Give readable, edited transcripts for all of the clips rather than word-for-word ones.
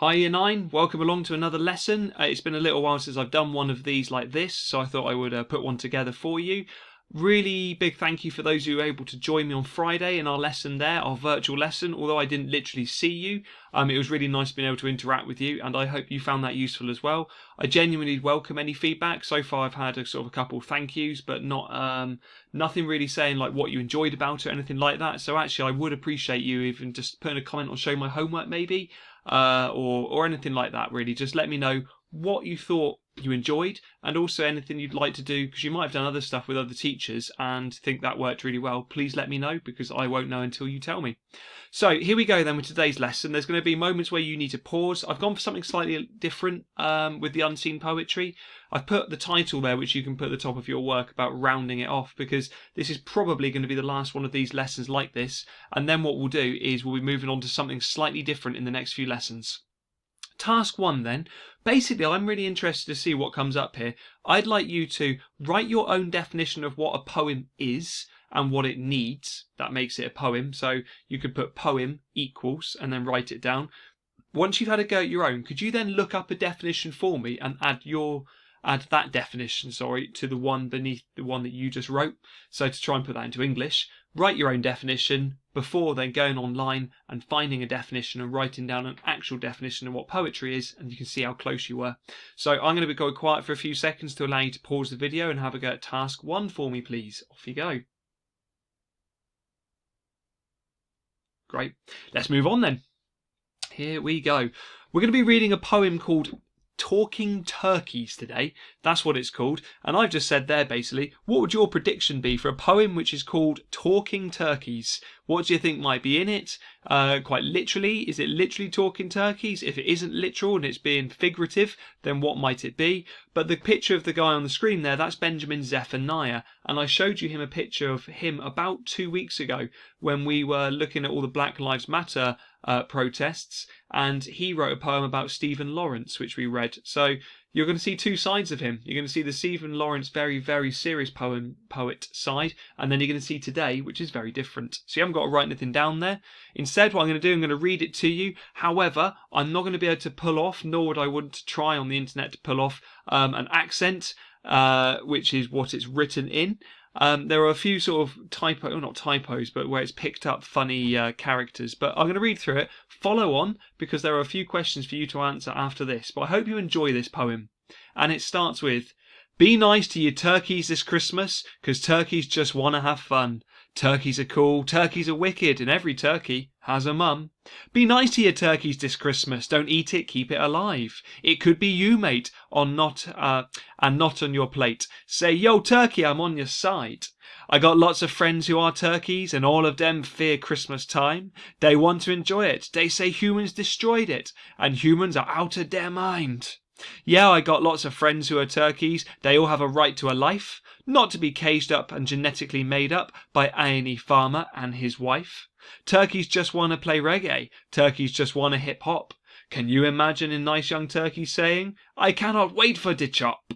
Hi Year 9, welcome along to another lesson. It's been a little while since I've done one of these like this, so I thought I would put one together for you. Really big thank you for those who were able to join me on Friday in our lesson there, our virtual lesson. Although I didn't literally see you, it was really nice being able to interact with you, and I hope you found that useful as well. I genuinely welcome any feedback. So far I've had a couple of thank yous, but nothing really saying like what you enjoyed about it or anything like that. So actually I would appreciate you even just putting a comment on showing my homework maybe. Or anything like that really. Just let me know what you thought you enjoyed, and also anything you'd like to do, because you might have done other stuff with other teachers and think that worked really well. Please let me know, because I won't know until you tell me. So here we go then with today's lesson. There's going to be moments where you need to pause. I've gone for something slightly different with the unseen poetry. I've put the title there, which you can put at the top of your work, about rounding it off, because this is probably going to be the last one of these lessons like this, and then what we'll do is we'll be moving on to something slightly different in the next few lessons. Task 1 then. Basically, I'm really interested to see what comes up here. I'd like you to write your own definition of what a poem is and what it needs. That makes it a poem. So you could put poem equals and then write it down. Once you've had a go at your own, could you then look up a definition for me and add that definition, to the one beneath the one that you just wrote? So to try and put that into English, write your own definition before then going online and finding a definition and writing down an actual definition of what poetry is, and you can see how close you were. So I'm going to go quiet for a few seconds to allow you to pause the video and have a go at task 1 for me, please. Off you go. Great. Let's move on then. Here we go. We're going to be reading a poem called Talking Turkeys today. That's what it's called. And I've just said there basically, what would your prediction be for a poem which is called Talking Turkeys? What do you think might be in it? Quite literally, is it literally talking turkeys? If it isn't literal and it's being figurative, then what might it be? But the picture of the guy on the screen there, that's Benjamin Zephaniah. And I showed you him a picture of him about 2 weeks ago when we were looking at all the Black Lives Matter protests, and he wrote a poem about Stephen Lawrence, which we read. So you're going to see two sides of him. You're going to see the Stephen Lawrence very, very serious poet side, and then you're going to see today, which is very different. So you haven't got to write anything down there. Instead, what I'm going to do, I'm going to read it to you. However, I'm not going to be able to pull off, nor would I want to try on the internet to pull off an accent, which is what it's written in. There are a few not typos, but where it's picked up funny characters. But I'm going to read through it. Follow on, because there are a few questions for you to answer after this. But I hope you enjoy this poem. And it starts with, be nice to your turkeys this Christmas, 'cause turkeys just want to have fun. Turkeys are cool, turkeys are wicked, and every turkey has a mum. Be nice to your turkeys this Christmas, don't eat it, keep it alive. It could be you, mate, and not on your plate. Say, yo turkey, I'm on your side. I got lots of friends who are turkeys, and all of them fear Christmas time. They want to enjoy it, they say humans destroyed it, and humans are out of their mind. Yeah, I got lots of friends who are turkeys. They all have a right to a life, not to be caged up and genetically made up by A&E Farmer and his wife. Turkeys just want to play reggae. Turkeys just want to hip hop. Can you imagine a nice young turkey saying, I cannot wait for the chop?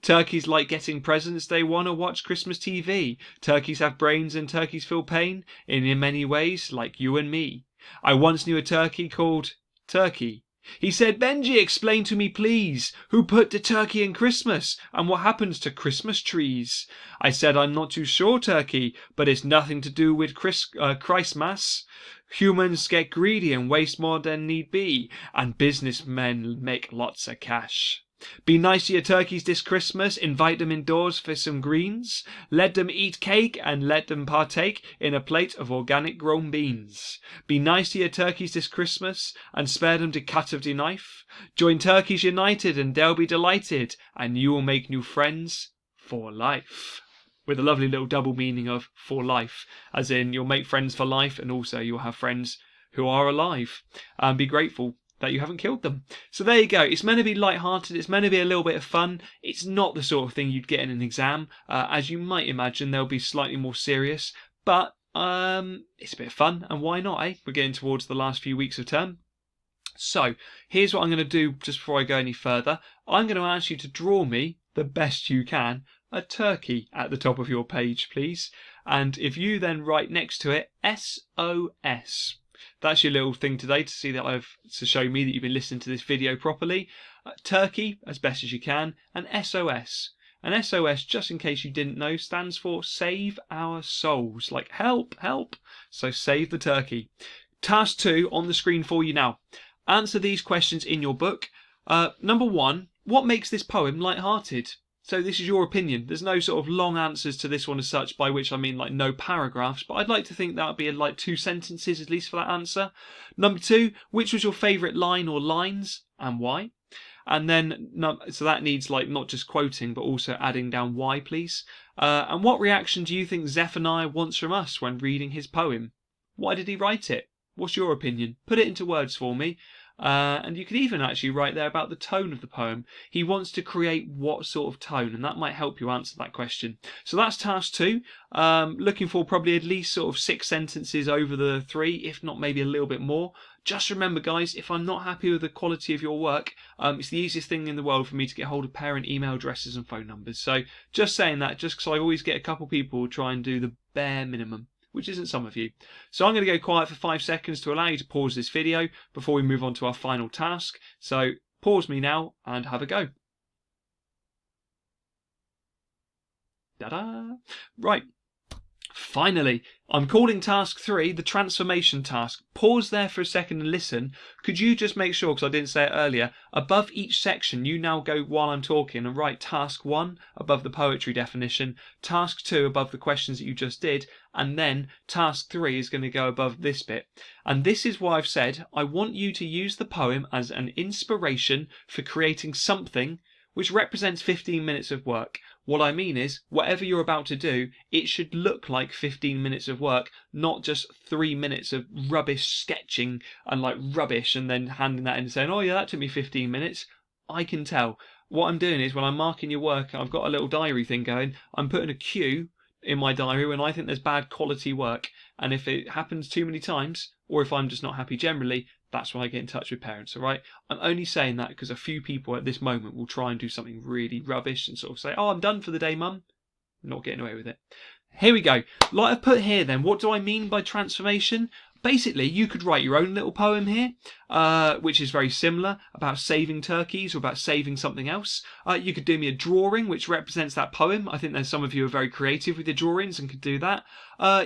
Turkeys like getting presents. They want to watch Christmas TV. Turkeys have brains and turkeys feel pain in many ways, like you and me. I once knew a turkey called Turkey. He said, Benji, explain to me please, who put the turkey in Christmas and what happens to Christmas trees? I said, I'm not too sure, Turkey, but it's nothing to do with Christmas. Humans get greedy and waste more than need be, and businessmen make lots of cash. Be nice to your turkeys this Christmas, invite them indoors for some greens, let them eat cake and let them partake in a plate of organic grown beans. Be nice to your turkeys this Christmas and spare them the cut of the knife. Join Turkeys United and they'll be delighted, and you will make new friends for life. With a lovely little double meaning of for life, as in you'll make friends for life and also you'll have friends who are alive, and be grateful that you haven't killed them. So there you go. It's meant to be light-hearted. It's meant to be a little bit of fun. It's not the sort of thing you'd get in an exam. As you might imagine, they'll be slightly more serious. But it's a bit of fun, and why not, eh? We're getting towards the last few weeks of term. So here's what I'm going to do just before I go any further. I'm going to ask you to draw me, the best you can, a turkey at the top of your page, please. And if you then write next to it, SOS. That's your little thing today to see that to show me that you've been listening to this video properly. Turkey, as best as you can, and SOS. And SOS, just in case you didn't know, stands for Save Our Souls. Like help, help. So save the turkey. Task 2 on the screen for you now. Answer these questions in your book. Number 1, what makes this poem light-hearted? So this is your opinion. There's no sort of long answers to this one as such, by which I mean like no paragraphs, but I'd like to think that would be like 2 sentences at least for that answer. Number 2, which was your favourite line or lines and why? And then, so that needs like not just quoting, but also adding down why, please. And what reaction do you think Zephaniah wants from us when reading his poem? Why did he write it? What's your opinion? Put it into words for me. And you could even actually write there about the tone of the poem. He wants to create what sort of tone, and that might help you answer that question. So that's task 2. Looking for probably at least sort of 6 sentences over the 3, if not maybe a little bit more. Just remember, guys, if I'm not happy with the quality of your work, it's the easiest thing in the world for me to get hold of parent email addresses and phone numbers. So just saying that, just because I always get a couple people who try and do the bare minimum, which isn't some of you. So I'm going to go quiet for 5 seconds to allow you to pause this video before we move on to our final task. So pause me now and have a go. Ta-da! Right. Finally, I'm calling task 3 the transformation task. Pause there for a second and listen. Could you just make sure, because I didn't say it earlier, above each section you now go while I'm talking and write task 1 above the poetry definition, task 2 above the questions that you just did, and then task 3 is going to go above this bit. And this is why I've said I want you to use the poem as an inspiration for creating something which represents 15 minutes of work. What I mean is, whatever you're about to do, it should look like 15 minutes of work, not just 3 minutes of rubbish sketching and like rubbish and then handing that in and saying, oh yeah, that took me 15 minutes. I can tell. What I'm doing is when I'm marking your work, I've got a little diary thing going, I'm putting a Q in my diary when I think there's bad quality work. And if it happens too many times, or if I'm just not happy generally, that's when I get in touch with parents, all right? I'm only saying that because a few people at this moment will try and do something really rubbish and sort of say, oh, I'm done for the day, mum. I'm not getting away with it. Here we go. Like I've put here then, what do I mean by transformation? Basically, you could write your own little poem here, which is very similar, about saving turkeys or about saving something else. You could do me a drawing, which represents that poem. I think there's some of you are very creative with your drawings and could do that.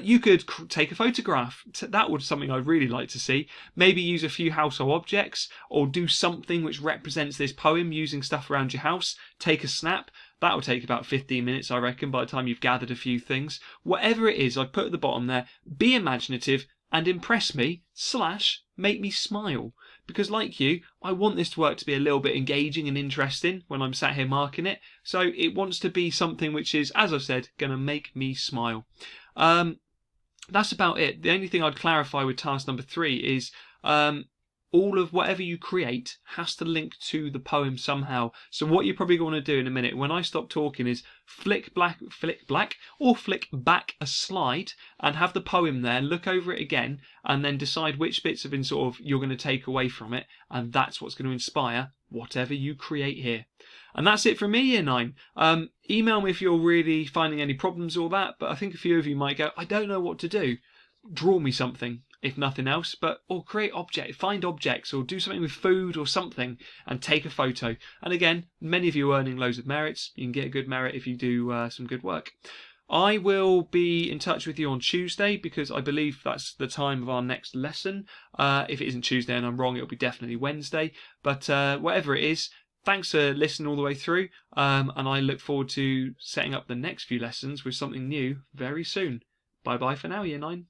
You could take a photograph. That would something I'd really like to see. Maybe use a few household objects or do something which represents this poem using stuff around your house. Take a snap. That will take about 15 minutes, I reckon, by the time you've gathered a few things. Whatever it is, I've put at the bottom there, be imaginative and impress me / make me smile. Because like you, I want this work to be a little bit engaging and interesting when I'm sat here marking it. So it wants to be something which is, as I've said, going to make me smile. That's about it. The only thing I'd clarify with task number 3 is all of whatever you create has to link to the poem somehow. So what you're probably going to do in a minute when I stop talking is flick back a slide and have the poem there, look over it again, and then decide which bits have been sort of you're going to take away from it, and that's what's going to inspire whatever you create here. And that's it from me, Year 9. Email me if you're really finding any problems or that, but I think a few of you might go, I don't know what to do. Draw me something, if nothing else, or find objects, or do something with food or something, and take a photo. And again, many of you are earning loads of merits. You can get a good merit if you do some good work. I will be in touch with you on Tuesday because I believe that's the time of our next lesson. If it isn't Tuesday and I'm wrong, it'll be definitely Wednesday. But whatever it is, thanks for listening all the way through, and I look forward to setting up the next few lessons with something new very soon. Bye bye for now, Year 9.